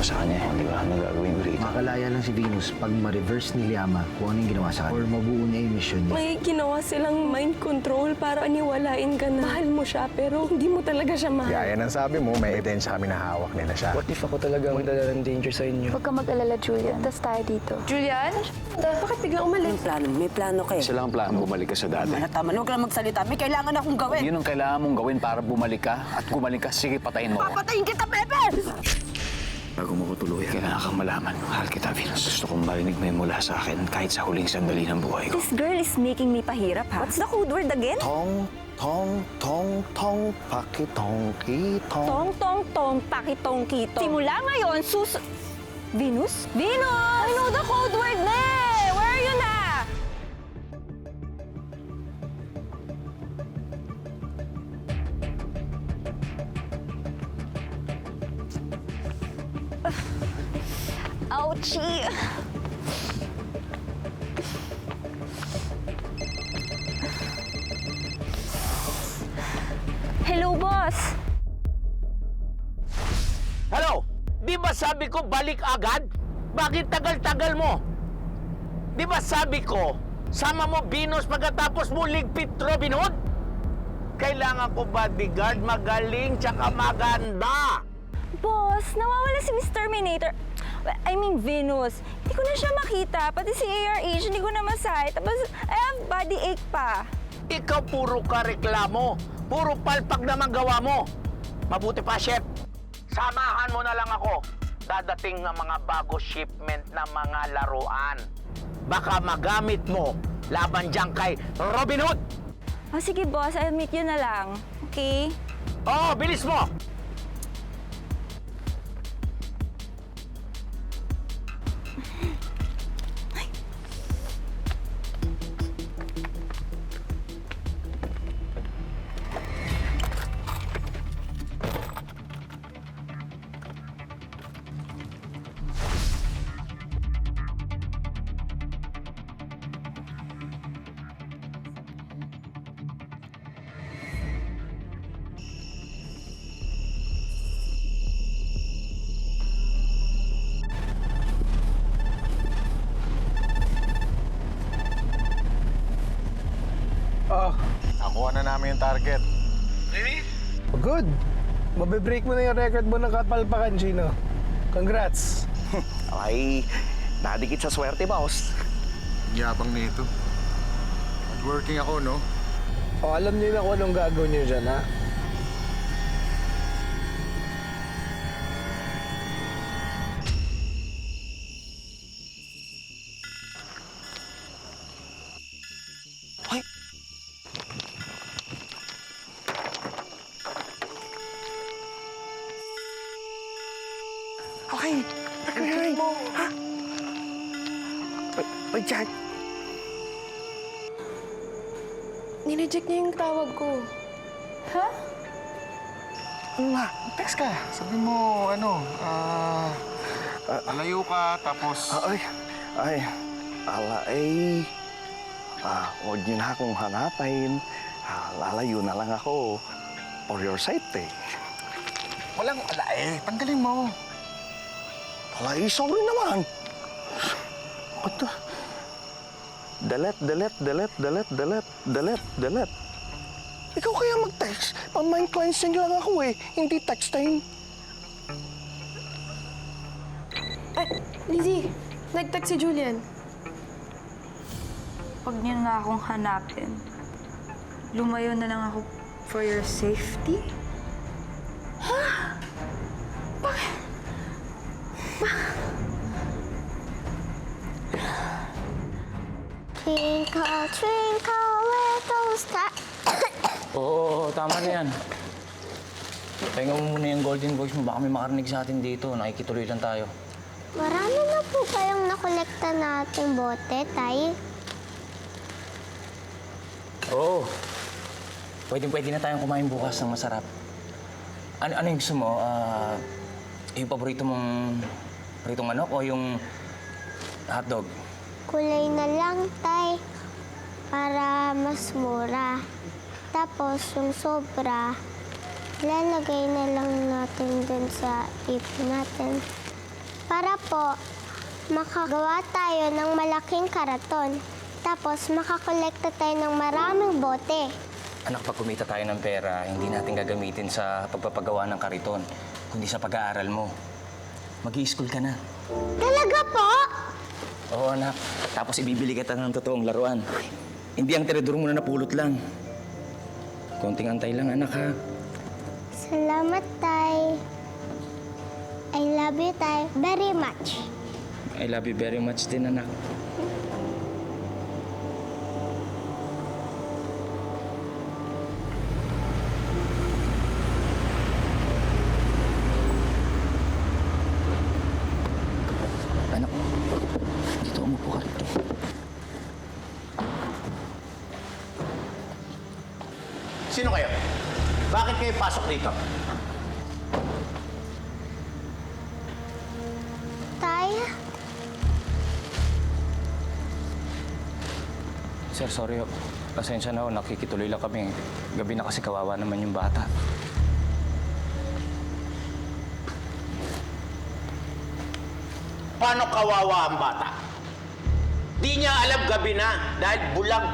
ako sa kanya. Di ba? Ano gagawin ko rito? Makalaya lang si Venus pag ma-reverse ni Liama kung ano yung ginawa sa kanya. Or mabuo niya yung mission niya. May ginawa silang mind control para aniwalain ka na mahal mo siya pero hindi mo talaga siya mahal. Kaya yan ang sabi mo, may ebidensya kami na hawak nila siya. What if ako talaga magdala ng danger sa inyo? Huwag ka mag-alala, Julian. Tas tayo dito. Julian? Bakit biglang umalis? May plano ka eh. Isa lang ang plano, bumalik ka sa dati. Tama, huwag ka lang magsalita. May kailangan akong gawin. Yun ang kailangan mong gawin para bumalik ka. At gumaling ka, sige, patayin mo ako. Papatayin kita, Pepe! Bago mo ko tuluyan, kailangan kang malaman. Mahal kita, Venus. Gusto kong marinig mo yung mula sa akin kahit sa huling sandali ng buhay ko. This girl is making me pahirap, ha? What's the code word again? Tong, tong, tong, tong, pakitong, kitong. Tong, tong, tong, pakitong, kitong. Simula ngayon, Venus? Venus! I know the code word na eh! Where are you na? Ouchie! Hello, boss! Hello? Di ba sabi ko balik agad? Bakit tagal-tagal mo? Di ba sabi ko, sama mo Venus pagkatapos mo ligpit Robin Hood? Kailangan ko bodyguard, magaling, tsaka maganda. Boss, nawawala si Miss Terminator. I mean, Venus. Hindi ko na siya makita. Pati si ARH, hindi ko na masay. Tapos, I have body ache pa. Ikaw puro ka reklamo. Puro palpak naman gawa mo. Mabuti pa, chef. Samahan mo na lang ako. Dadating ng mga bago shipment na mga laruan. Baka magamit mo laban dyan kay Robin Hood. Oh, sige, boss. I'll meet you na lang. Okay? Oo, bilis mo! Oh, nakuha na namin yung target. Good. Mabibreak mo na yung record mo ng kapalpakan, Chino. Congrats. Ay, nadikit sa swerte, boss. Yabang nito. Hardworking ako, no? O, alam niyo na kung anong gagawin niyo dyan, ha? Ay, ay, ha? Ay, Jack. Nineject niya yung tawag ko. Ha? Ano nga? Text ka. Sabi mo, alayo ka, tapos... Huwag niyo na akong hanapin. Lalayo na lang ako for your safety. Walang tanggalin mo. Sorry naman. What the? Delete. Ikaw kaya mag-text? Pang-mind cleansing lang ako eh, hindi texting. Ay, Lizzie, nag-text si Julian. Huwag niyo na akong hanapin. Lumayo na lang ako for your safety? Twinkle, twinkle, little star. Oo, tama na yan. Pahinga mo muna yung golden voice mo. Baka may makarinig sa atin dito. Nakikituloy lang tayo. Marami na po kayong nakolekta nating bote, tay. Oo. Pwede na tayong kumain bukas ng masarap. Ano yung gusto mo? Yung paborito mong pritong manok o yung hotdog? Kulay na lang, tay. Para mas mura. Tapos, yung sobra, lalagay na lang natin dun sa tip natin. Para po, makagawa tayo ng malaking karaton. Tapos makakolekta tayo ng maraming bote. Anak, pag kumita tayo ng pera, hindi natin gagamitin sa pagpapagawa ng kariton, kundi sa pag-aaral mo. Mag-i-school ka na. Talaga po? Oo, anak. Tapos ibibili kita ng totoong laruan. Hindi ang tinidor mo na napulot lang. Konting antay lang, anak, ha? Salamat, Tay. I love you, Tay, very much. I love you very much din, anak. Anak, dito umupo ka rito. Sino kayo? Bakit kayo pasok dito? Tay, Sir, sorry. Pasensya na ho. Nakikituloy lang kami. Gabi na kasi kawawa naman yung bata. Paano kawawa ang bata? Di niya alam gabi na dahil bulag.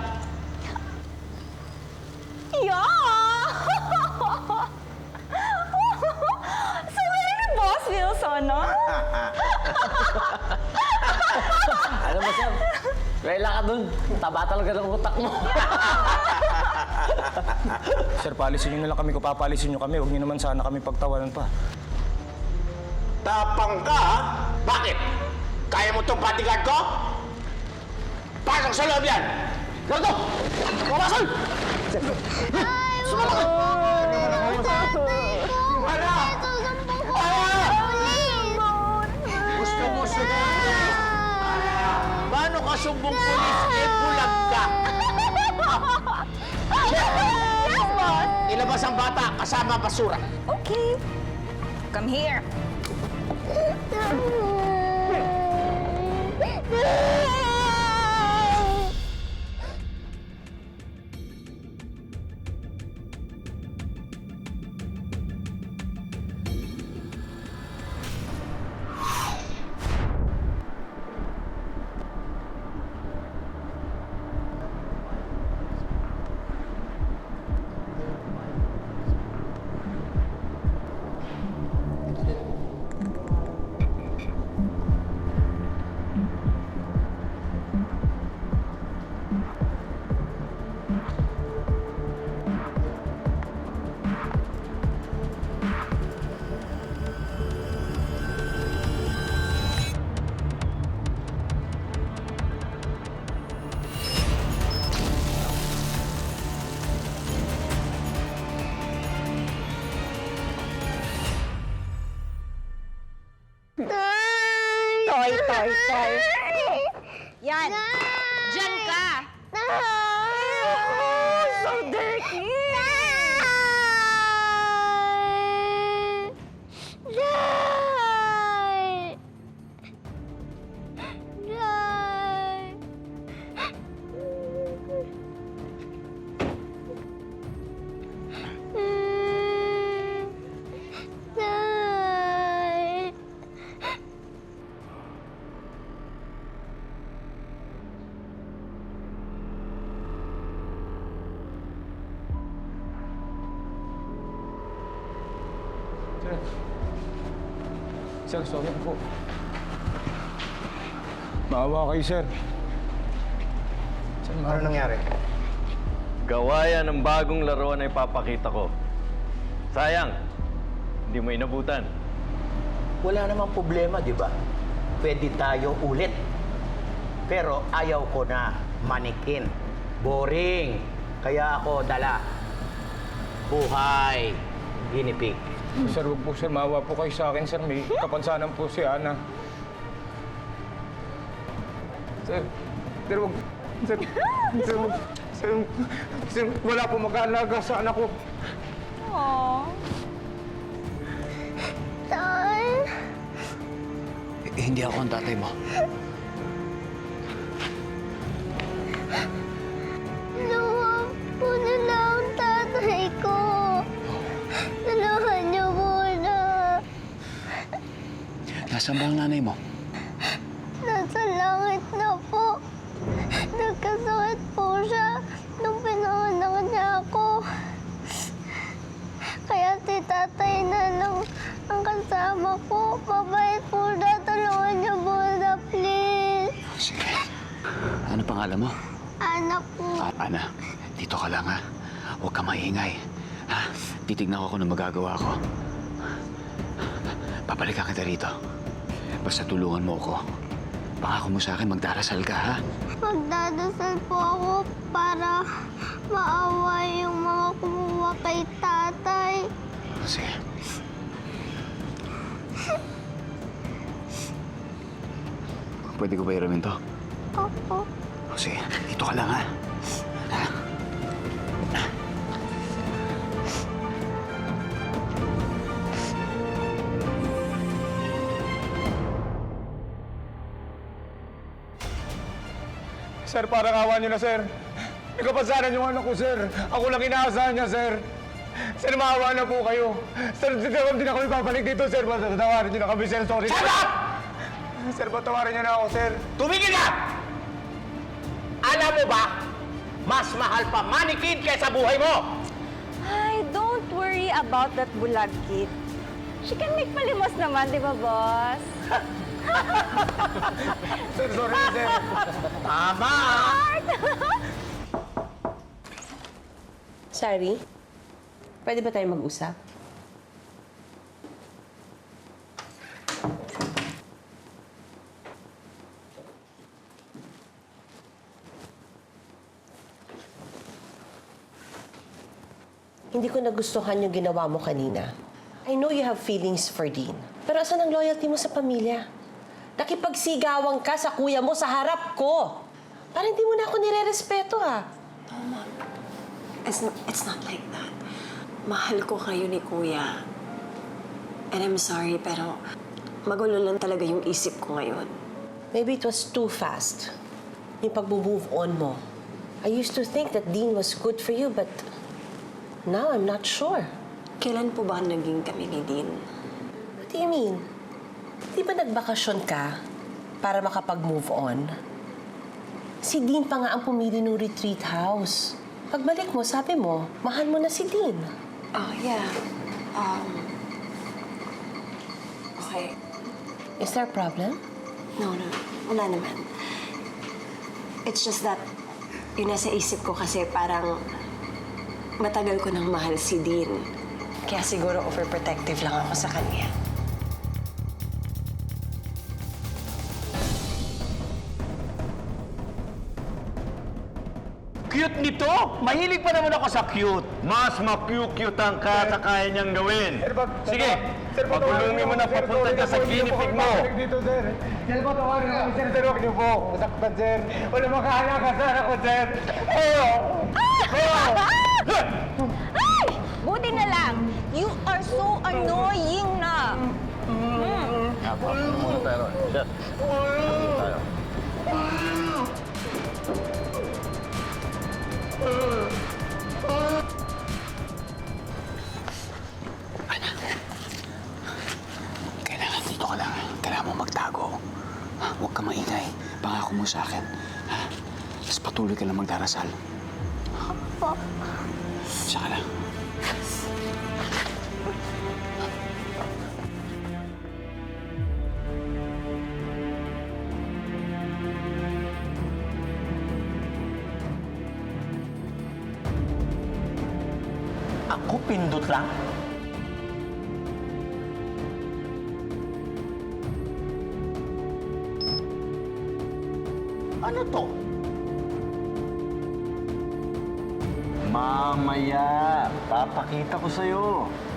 Sabi ni Boss Wilson, no? Alam mo, Sam, rela ka dun. Taba talaga ng utak mo. Sir, palisin nyo na lang kami. Kung papalisin nyo kami, huwag nyo naman sana kami pagtawanan pa. Tapang ka, ha? Bakit? Kaya mo itong bodyguard ko? Pasok sa loob yan! Lardo! Pumasok! Sumama ka! Wala! Gusto mo sumbong? Paano ka sumbong pulis? Eh, bulag ka! Yes, boss! Ilabas ang bata kasama ang basura. Okay. Come here. Toy. Yan. Diyan ka. So dirty. Sir, sorry po. Maawa kayo, sir. Sir, Ano nangyari? Gawa yan ng bagong laruan na ipapakita ko. Sayang, hindi mo inabutan. Wala namang problema, di ba? Pwede tayo ulit. Pero ayaw ko na manikin. Boring. Kaya ako dala. Buhay. Ginipig. Sir, huwag po, sir. Maawa po kayo sa akin, sir. May kapansanan po si Ana. Sir, huwag... Sir, wala po mag-aalaga sa anak ko. Aww. Tay. Hindi ako ang tatay mo. Nawa po na lang ang tatay ko. Tulungan niyo muna. Nasa Nasaan ba ang nanay mo? Nasa langit na po. Nagkasakit po siya nung pinanganak niya ako. Kaya si tatay na lang ang kasama ko. Mabait po na. Tulungan niyo po na, please. Sige. Ano pangalan mo? Anak po. Ana, dito ka lang ha. Huwag ka maingay. Ha? Titignan ko kung ano magagawa ko. Papalikan kita rito. Basta tulungan mo ako. Pangako mo sa akin, magdarasal ka, ha? Magdadasal po ako para maawa yung mga kumuha kay tatay. Sige. Pwede ko ba iramin to? Opo. Sige, dito ka lang, ha? Sir, parang awa niyo na, sir. Nagkapasaran yung anak ko, sir. Ako lang inaasahan niya, sir. Sir, maawa na po kayo. Sir, hindi na kami babalik dito, sir. Patawarin niyo na kami, sir. Sorry. Shut up! Sir, patawarin niyo na ako, sir. Tumigil ka! Alam mo ba, mas mahal pa money kid kaysa buhay mo! Ay, don't worry about that bulag kid. She can make palimos naman, di ba, boss? Sir, sorry, sir. Tama! Sorry, pwede ba tayo mag-usap? Hindi ko nagustuhan yung ginawa mo kanina. I know you have feelings for Dean. Pero asan ang loyalty mo sa pamilya? Nakipagsigawan ka sa kuya mo sa harap ko. Parang hindi mo na ako nire-respeto, ha? It's not like that. Mahal ko kayo ni Kuya. And I'm sorry, pero magulo lang talaga yung isip ko ngayon. Maybe it was too fast. Yung pag-move on mo. I used to think that Dean was good for you, but now I'm not sure. Kailan po ba naging kami ni Dean? What do you mean? Di ba nagbakasyon ka para makapag-move on? Si Dean pa nga ang pumili ng retreat house. Pagbalik mo, sabi mo, mahal mo na si Dean. Oh, yeah. Okay. Is there a problem? No. Wala naman. It's just that yung nasa isip ko kasi parang matagal ko nang mahal si Dean. Kaya siguro overprotective lang ako sa kanya. Cute nito! Mahilig pa naman ako sa cute. Mas ma-cute-cutean ka sa kaya niyang gawin. Sige, Sir, pagulungin mo na papunta dyan sa ginipig mo. Dito, sir. Sir, patawarin kami, sir. Sir, huwag niyo po. Masaktan, sir. Wala makahala ka sa anak ko, sir. Ay! Buti na lang. You are so annoying na. Muna tayo. Chef. Tayo. Kailangan dito ka lang. Kailangan mo magtago. Ha? Huwag ka maingay. Pangako mo sa akin. Ha? Tapos patuloy ka lang magdarasal. Opo. Siya ka lang. Ako pindot lang. Ano to? Mamaya, papakita ko sa'yo.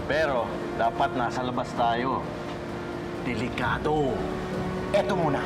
Pero, dapat nasa labas tayo. Delikado. Eto muna.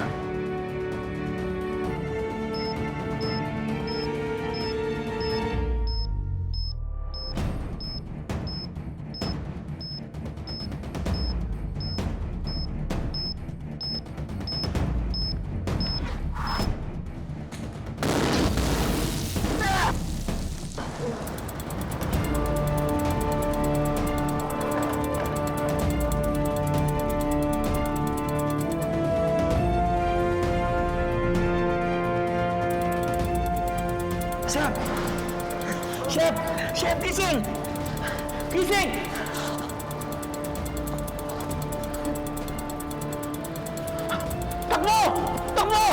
Chef! Chef! Chef, gising! Gising! Takbo! Takbo!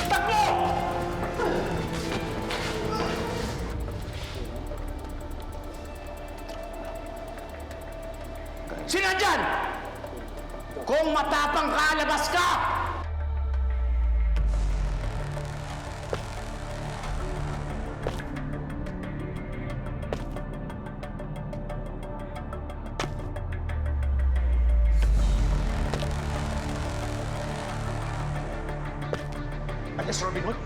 Takbo! Sino dyan? Kung matapang ka, labas ka! Alias Robin Hood?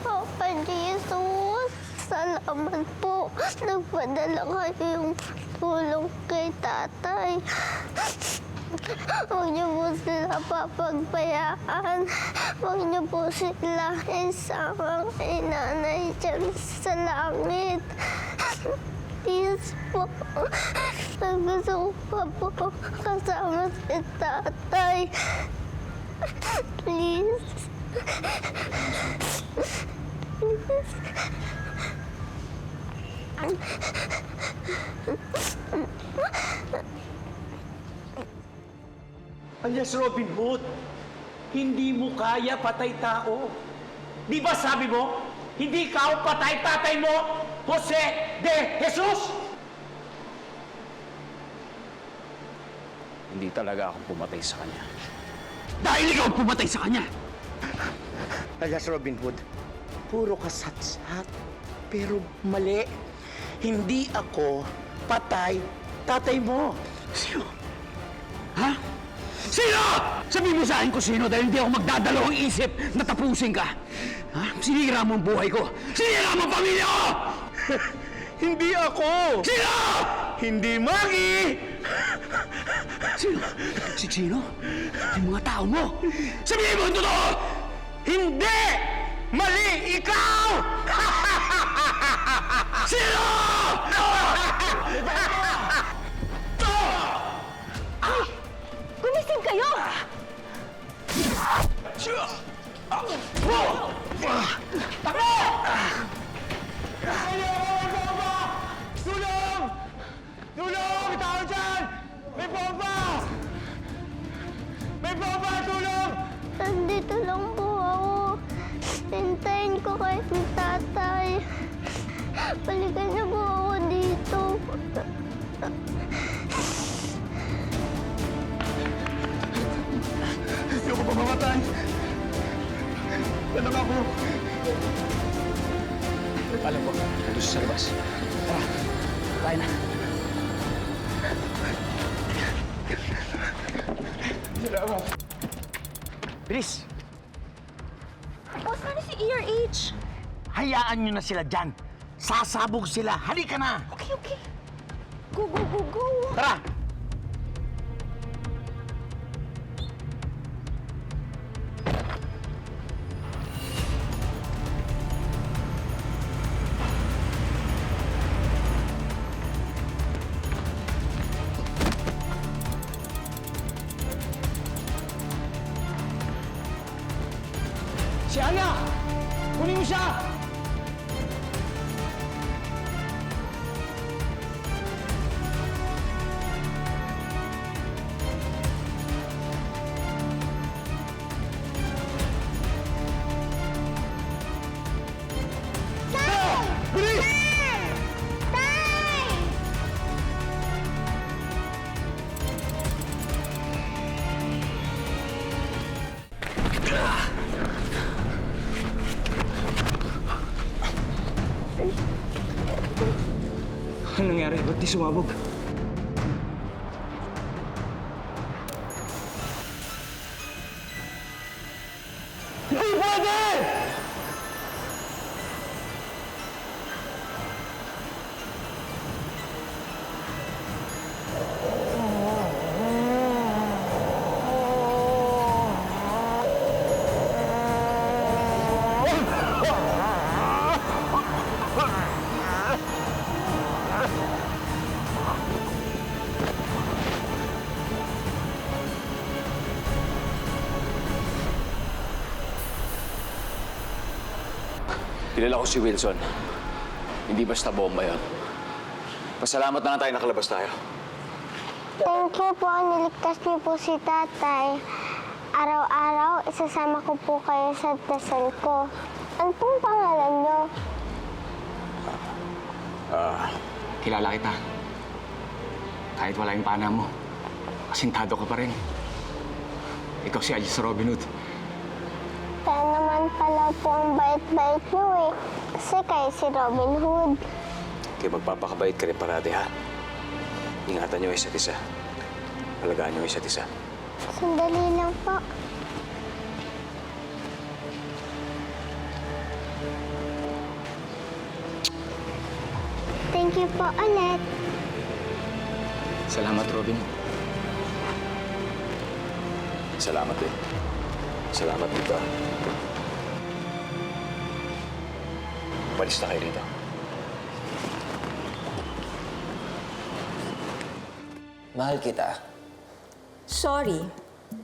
Papa Jesus, salamat po. Nagpadala kayo yung tulong kay tatay. Huwag niyo po sila papagbayaan. Huwag niyo po sila isama kay nanay dyan sa langit. Please po. Gusto ko pa po kasama si tatay. Please. Alias Robin Hood, hindi mo kaya patay tao. Di ba sabi mo, hindi ka patay tatay mo, Jose de Jesus? Hindi talaga ako pumatay sa kanya. Dahil ikaw pumatay sa kanya. Alias Robin Hood, puro kasatsat. Pero mali. Hindi ako patay tatay mo. Sino? Ha? Sino? Sabihin mo sa akin kung sino dahil hindi ako magdadalawang isip na tapusin ka. Ha? Sinira mo ang buhay ko. Sinira mo ang pamilya ko! Hindi ako! Sino? Hindi Maggie! Sino? Si Chino? Yung mga tao mo. Sabihin mo ang totoo! Hindi! Mali! Ikaw! Sino? Gumising kayo! Takbo! Tulong! Tulong! May tao dyan! May bomba! May bomba! Tulong! Nandito lang po ako. Hintayin ko kay tatay. Balikan niyo po ako dito. Hindi ako pa mamatay. Yan lang ako. Alam ko, nandun siya sa labas. Tara, kain na. Salamat. Bilis! Boss, ano si ERH? Hayaan nyo na sila dyan. Sasabog sila. Halika na! Okay, okay. Go, go, go, go. Tara! Si Ana! Kunin mo siya! Ano nangyari? Ba't di sumabog? Hindi pwede! Kilala ko si Wilson. Hindi basta bomba yon. Pasalamat na lang tayo nakalabas tayo. Thank you po. Niligtas niyo po si tatay. Araw-araw, isasama ko po kayo sa dasal ko. Ano pong pangalan niyo? Kilala kita. Kahit wala yung pana mo, asintado ka pa rin. Ikaw si Alice Robin Hood. Kaya naman pala po ang bait-bait niyo eh. Kasi kayo si Robin Hood. Kaya magpapakabait ka rin parati, ha? Ingatan niyo isa't isa. Alagaan niyo isa't isa. Sandali lang po. Thank you po ulit. Salamat, Robin. Salamat din. Salamat dito. Balis na kayo dito. Mahal kita. Sorry,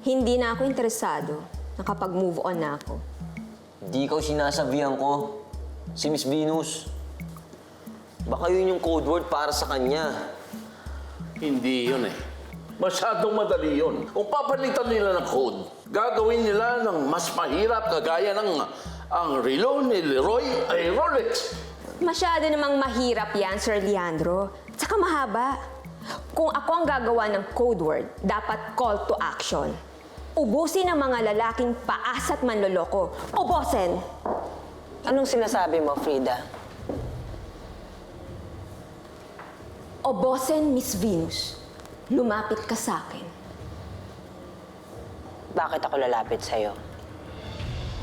hindi na ako interesado. Nakapag-move on na ako. Di ikaw sinasabihan ko. Si Miss Venus. Baka yun yung code word para sa kanya. Hindi yun eh. Masyadong madali yun. Kung papalitan nila ng code, gagawin nila ng mas mahirap kagaya ng ang relo ni Leroy ay Rolex. Masyado namang mahirap yan, Sir Leandro. Tsaka mahaba. Kung ako ang gagawa ng code word, dapat call to action. Ubusin ang mga lalaking paas at manloloko. Ubusin! Anong sinasabi mo, Frida? Ubusin, Miss Venus. Lumapit ka sa akin. Bakit ako lalapit sa'yo?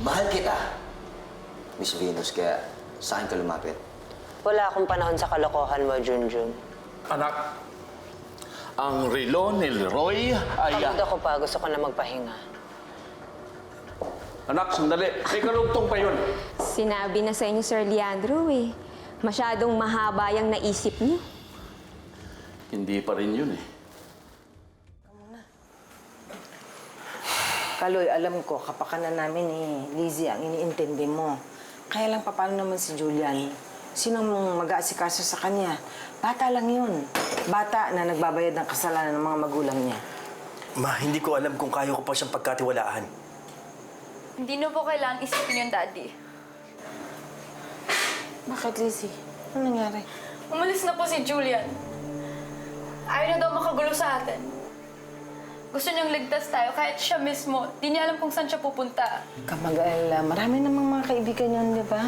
Mahal kita. Miss Venus, kaya sa akin ka lumapit. Wala akong panahon sa kalokohan mo, Junjun. Anak, ang relo ni Leroy ay... Pagod ako pa, gusto ko na magpahinga. Anak, sandali. May karugtong pa yun. Sinabi na sa inyo, Sir Leandro eh. Masyadong mahaba yung naisip niyo. Hindi pa rin yun eh. Kaloy, alam ko, kapakanan namin ni Lizzie ang iniintindi mo. Kaya lang, paano naman si Julian? Sinong mag-aasikaso sa kanya? Bata lang yun. Bata na nagbabayad ng kasalanan ng mga magulang niya. Ma, hindi ko alam kung kaya ko pa siyang pagkatiwalaan. Hindi na po kailangang isipin yung daddy. Bakit, Lizzie? Ano nangyari? Umalis na po si Julian. Ayaw na daw makagulo sa atin. Gusto niyang ligtas tayo kahit siya mismo. Di niya alam kung saan siya pupunta. Kamag-alala. Marami namang mga kaibigan yun, di ba?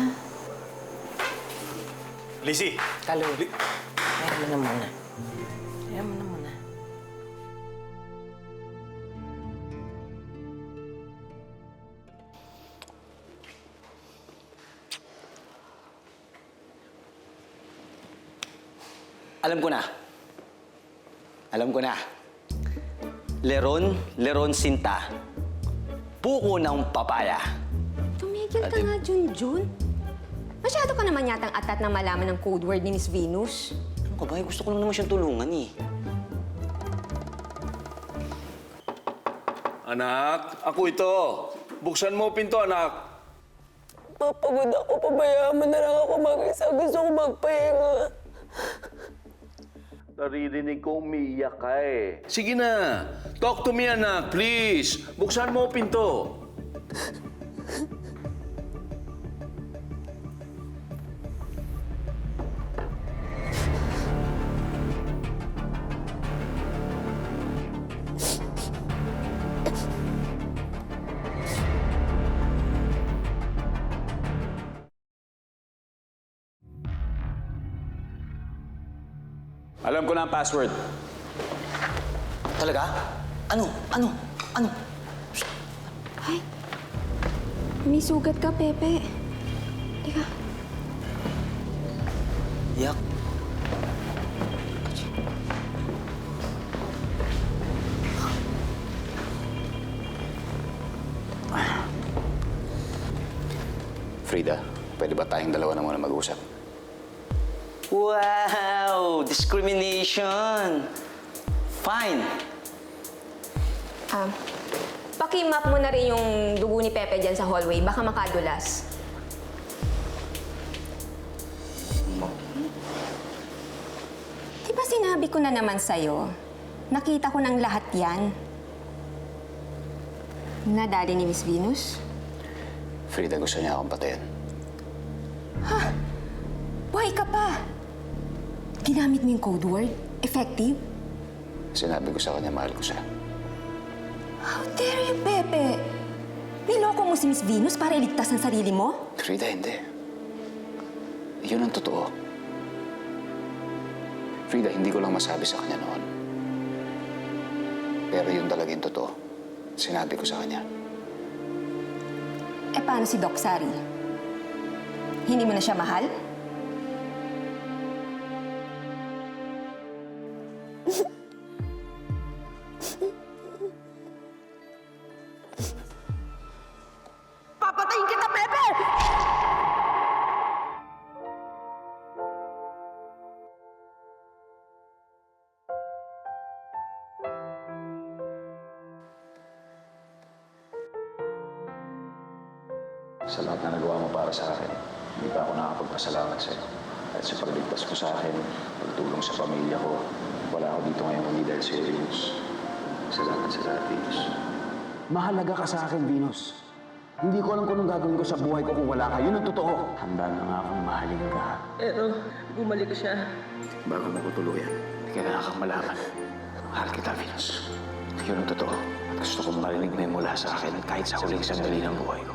Lizzie! Kaloy, ayaw mo na muna. Ayaw mo na muna. Alam ko na. Alam ko na. Leron Sinta. Buko ng papaya. Tumigil ka nga, Junjun. Masyado ka naman yatang atat na malaman ng code word ni Miss Venus. Ano ka ba? Gusto ko lang naman siyang tulungan eh. Anak, ako ito. Buksan mo pinto, anak. Papagod ako. Pabayaan mo na lang ako mag-isa. Gusto ko magpahinga. Naririnig ko umiiyak ka eh. Sige na. Talk to me, anak. Please. Buksan mo pinto. Alam ko na ang password. Talaga? Ano? Ay, may sugat ka, Pepe. Teka. Yak. Frida, pwede ba tayong dalawa na muna mag-usap? Wow! Discrimination! Fine! Paki-map mo na rin yung dugo ni Pepe dyan sa hallway. Baka makadulas. mo. Di ba sinabi ko na naman sa'yo? Nakita ko ng lahat yan. Na daddy ni Miss Venus? Frida, gusto niya akong patayin. Ha? Buhay ka pa! Ginamit mo yung code word? Effective? Sinabi ko sa kanya, mahal ko siya. How dare you, Pepe? Niloko mo si Miss Venus para iligtas ang sarili mo? Frida, hindi. Yun ang totoo. Frida, hindi ko lang masabi sa kanya noon. Pero yun talagang totoo. Sinabi ko sa kanya. Eh, paano si Doc Sari? Hindi mo na siya mahal? Papatayin kita, Pepe! Sa lahat na nagawa mo para sa akin, hindi pa ako nakapagpasalamat sa'yo. At sa pagligtas mo sa akin, pagtulong sa pamilya ko, wala ako dito ngayon kundi dahil sa Venus. Salamat sa lahat, Venus. Mahalaga ka sa akin, Venus. Hindi ko alam kung anong gagawin ko sa buhay ko kung wala ka. Yun ang totoo. Handa na nga akong mahalin ka. Pero bumalik siya. Bago mo ko tuluyan, kailangan kang malaman. Mahal kita, Venus. Yun ang totoo. At gusto kong marinig mo yung mula sa akin kahit sa huling sandali ng buhay ko.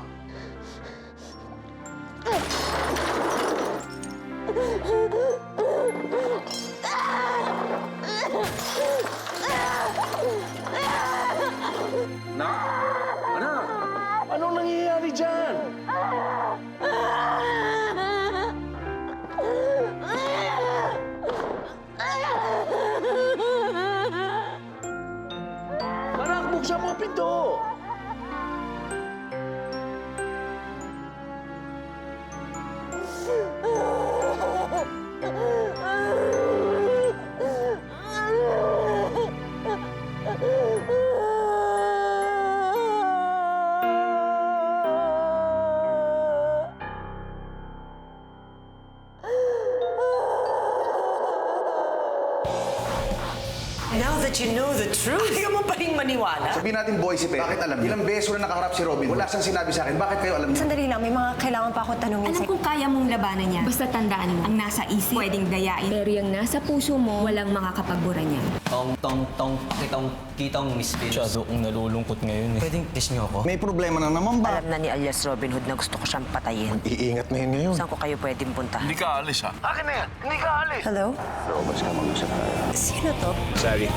Anak! Anong nangyayari dyan? Anak, buksan mo ang pinto! Now that you know the truth, hindi ka mo pa rin maniwala. Sabihin natin boy si Pepe. Bakit alam niyo? Ilang beses ko na nakaharap si Robin. Wala siyang sinabi sa akin. Bakit kayo alam niyo? Sandali lang, may mga kailangan pa akong tanungin Alam kong kaya mong labanan niya. Basta tandaan mo, ang nasa isip, pwedeng dayain. Pero yung nasa puso mo, walang makakapagbura niya. Kitang Miss Venus. Masyado kong nalulungkot ngayon eh. Pwedeng kiss niyo ako? May problema na naman ba? Alam na ni alias Robin Hood na gusto ko siyang patayin. Iingat na yun ngayon. Saan ko kayo pwedeng punta? Hindi ka alis, ha? Akin na yan! Hindi ka alis! Hello? Robas ka, mag-usap tayo. Sino to? Sorry.